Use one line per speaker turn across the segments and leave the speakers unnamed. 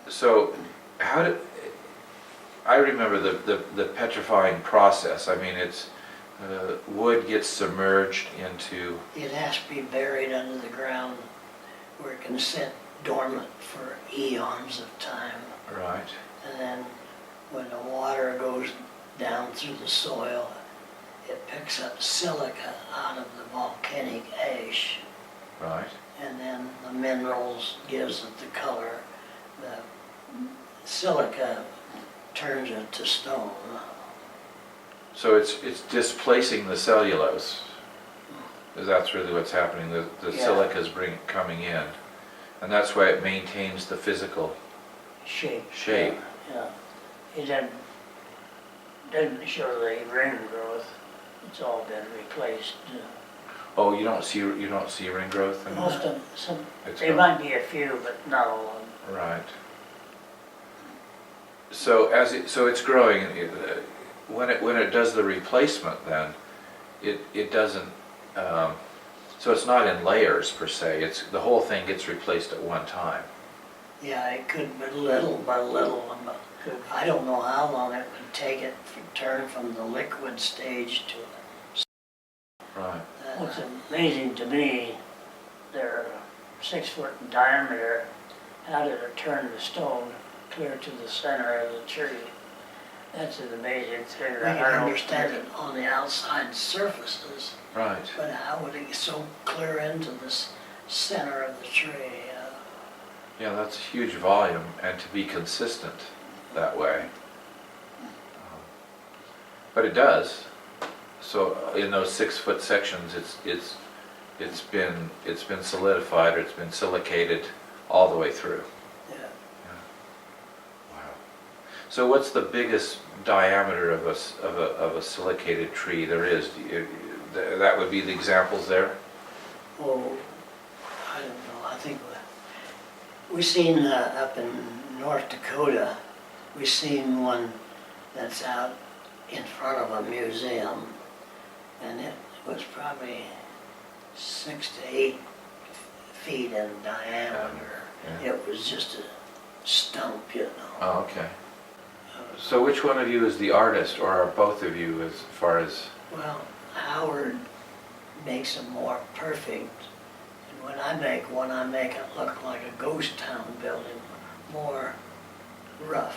So how did, I remember the petrifying process. I mean, it's, wood gets submerged into,
It has to be buried under the ground where it can sit dormant for eons of time.
right,
And then when the water goes down through the soil, it picks up silica out of the volcanic ash.
right.
And then the minerals gives it the color. The silica turns it to stone.
So it's displacing the cellulose. That's really what's happening. The
Yeah.
silica's coming in. And that's why it maintains the physical
Shape.
shape.
Yeah. It doesn't show the ring growth. It's all been replaced.
Oh, you don't see ring growth? In
Most of some,
It's
there
not-
might be a few, but not all of them.
Right. So so it's growing. When it does the replacement, then it doesn't. So it's not in layers per se. It's the whole thing gets replaced at one time.
Yeah, it could, but little by little. I don't know how long it would take it to turn from the liquid stage to.
Right.
What's amazing to me, they're 6 foot in diameter. How did it turn the stone clear to the center of the tree? That's an amazing thing. We can understand it on the outside surfaces,
Right.
but how would it get so clear into the center of the tree?
Yeah, that's a huge volume, and to be consistent that way. But it does. So in those 6 foot sections, it's been solidified, or it's been silicated all the way through.
Yeah.
Wow. So what's the biggest diameter of a silicated tree there is? That would be the examples there?
Oh, I don't know. I think we seen up in North Dakota, we seen one that's out in front of a museum, and it was probably 6 to 8 feet in diameter.
Yeah.
It was just a stump, you know.
Oh, okay. So which one of you is the artist, or are both of you as far as?
Well, Howard makes them more perfect. And when I make one, I make it look like a ghost town building, more rough.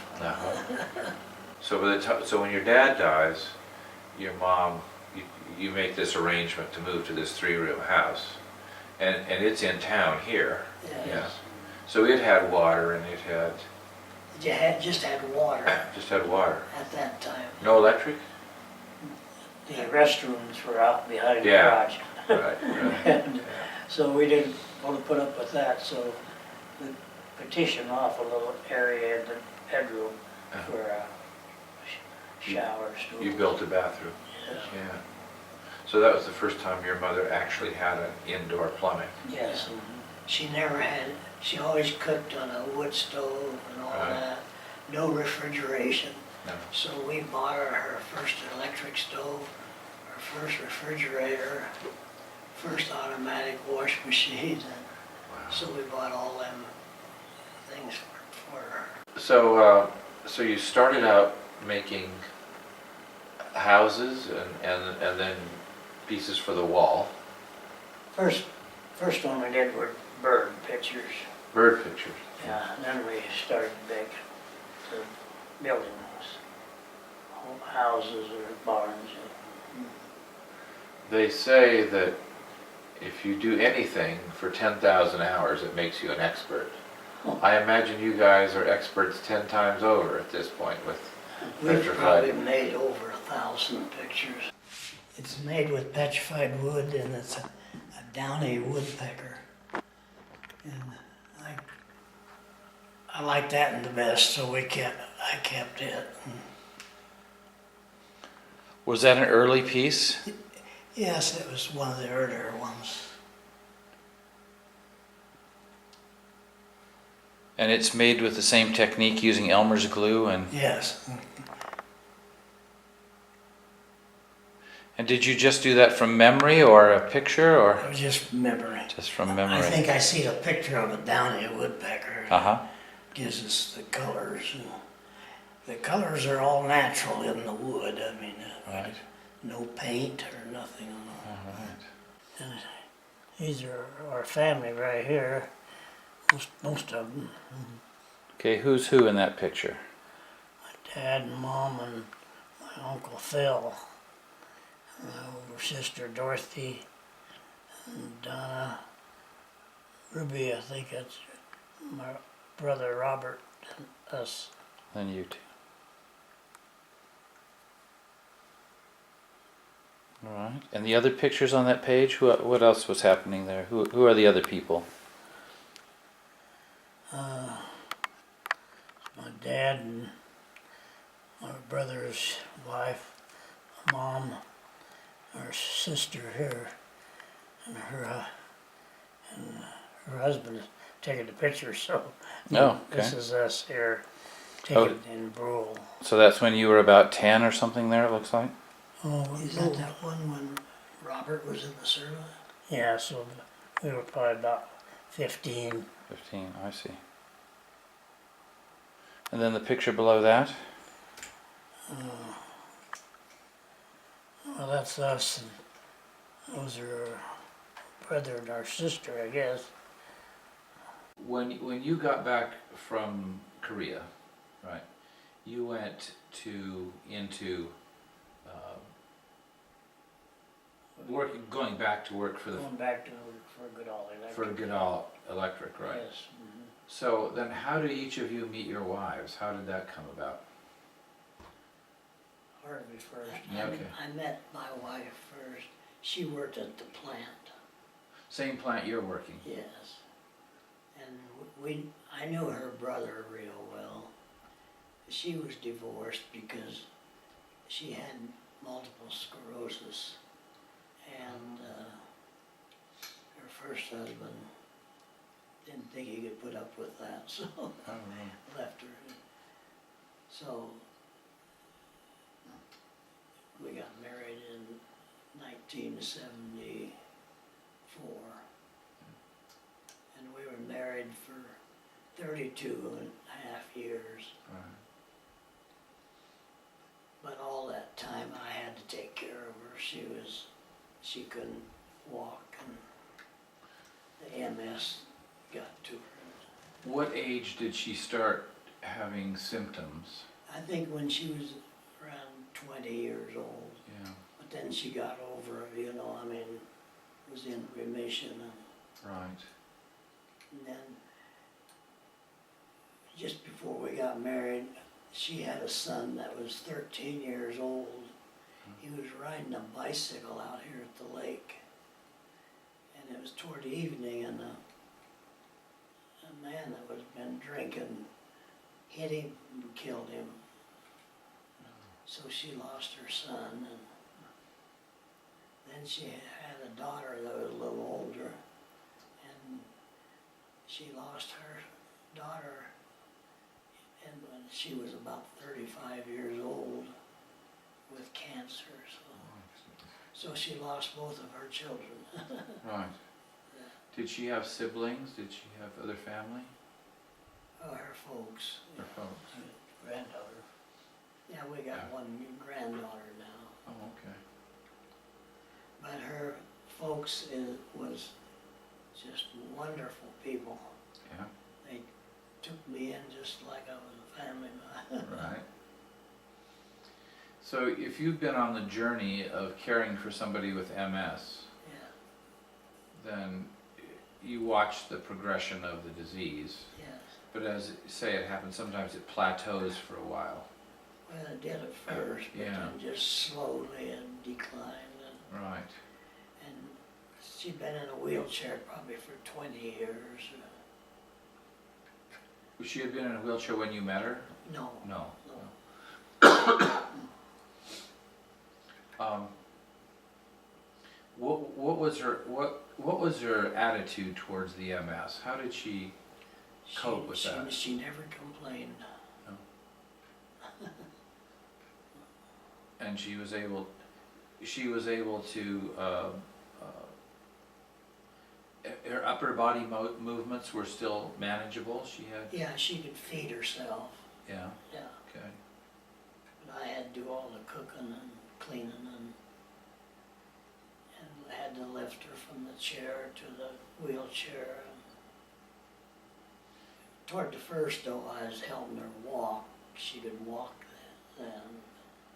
So by the time, so when your dad dies, your mom, you make this arrangement to move to this 3-room house, and it's in town here.
Yes.
Yeah. So it had water, and it had
Just had water
just had water.
at that time.
No electric.
The restrooms were out behind the
Yeah.
garage.
Right. Right.
And so we didn't want to put up with that, so we petitioned off a little area in the bedroom for a shower stool.
You built a bathroom.
Yes.
Yeah. So that was the first time your mother actually had an indoor plumbing.
Yes, and she never had, she always cooked on a wood stove and all
Right.
that, no refrigeration.
No.
So we bought her first electric stove, her first refrigerator, first automatic wash machine, and
Wow.
so we bought all them things for her.
So you started out making houses and then pieces for the wall.
First one we did were bird pictures.
Bird pictures.
Yeah, and then we started big to building houses or barns.
They say that if you do anything for 10,000 hours, it makes you an expert.
Oh.
I imagine you guys are experts 10 times over at this point with
We've
petrified.
probably made over 1,000 pictures. It's made with petrified wood, and it's a downy woodpecker. And I like that the best, so I kept it.
Was that an early piece?
Yes, it was one of the earlier ones.
And it's made with the same technique using Elmer's glue and...
Yes.
And did you just do that from memory or a picture or?
Just memory.
Just from memory.
I think I see a picture of a downy woodpecker.
Uh-huh.
gives us the colors. And the colors are all natural in the wood. I mean,
Right.
no paint or nothing on them.
All right.
And these are our family right here. Most of them.
Okay, who's who in that picture?
My dad and mom and my uncle Phil. And my older sister Dorothy and Donna. Ruby, I think that's my brother Robert and us.
Then you two. All right. And the other pictures on that page, what else was happening there? Who are the other people?
My dad and my brother's wife, my mom, our sister here, and her husband is taking the picture. So
Oh,
this
okay.
is us here
Oh.
taken in Brule.
So that's when you were about 10 or something there, it looks like?
Oh, is that one when Robert was in the service? Yeah, so we were probably about 15.
15, I see. And then the picture below that?
Well, that's us, and those are our brother and our sister, I guess.
When you got back from Korea, right, you went into going back to work for
Going back to work for Goodall Electric.
for Goodall Electric, right?
Yes. Mhm.
So then how did each of you meet your wives? How did that come about?
Harvey first.
Yeah, okay.
I met my wife first. She worked at the plant.
Same plant you're working?
Yes. And I knew her brother real well. She was divorced because she had multiple sclerosis. And her first husband didn't think he could put up with that, so left her. So we got married in 1974. And we were married for 32 and a half years.
Right.
But all that time I had to take care of her. She couldn't walk, and the MS got to her.
What age did she start having symptoms?
I think when she was around 20 years old.
Yeah.
But then she got over it, I mean, was in remission.
Right.
And then, just before we got married, she had a son that was 13 years old. He was riding a bicycle out here at the lake. And it was toward evening, and a man that was been drinking hit him and killed him. So she lost her son, and then she had a daughter that was a little older, and she lost her daughter and when she was about 35 years old with cancer. So she lost both of her children.
Right. Did she have siblings? Did she have other family?
Oh, her folks.
Her folks.
Granddaughter. Yeah, we got one granddaughter now.
Oh, okay.
But her folks was just wonderful people.
Yeah.
They took me in just like I was a family man.
Right. So if you've been on the journey of caring for somebody with MS, then you watch the progression of the disease.
Yes.
But as you say, it happens, sometimes it plateaus for a while.
Well, it did at first, but
Yeah.
then just slowly it declined.
Right.
And she'd been in a wheelchair probably for 20 years.
She had been in a wheelchair when you met her?
No.
No.
No.
What was her attitude towards the MS? How did she cope with that?
She never complained.
No. And she was able to her upper body movements were still manageable? She had,
Yeah, she could feed herself,
yeah,
yeah.
okay.
But I had to do all the cooking and cleaning and had to lift her from the chair to the wheelchair. And toward the first though, I was helping her walk. She could walk then.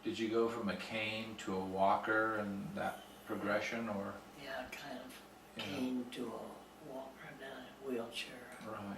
Did you go from a cane to a walker and that progression, or?
Yeah, kind of
Yeah.
cane to a walker, then a wheelchair.
Right.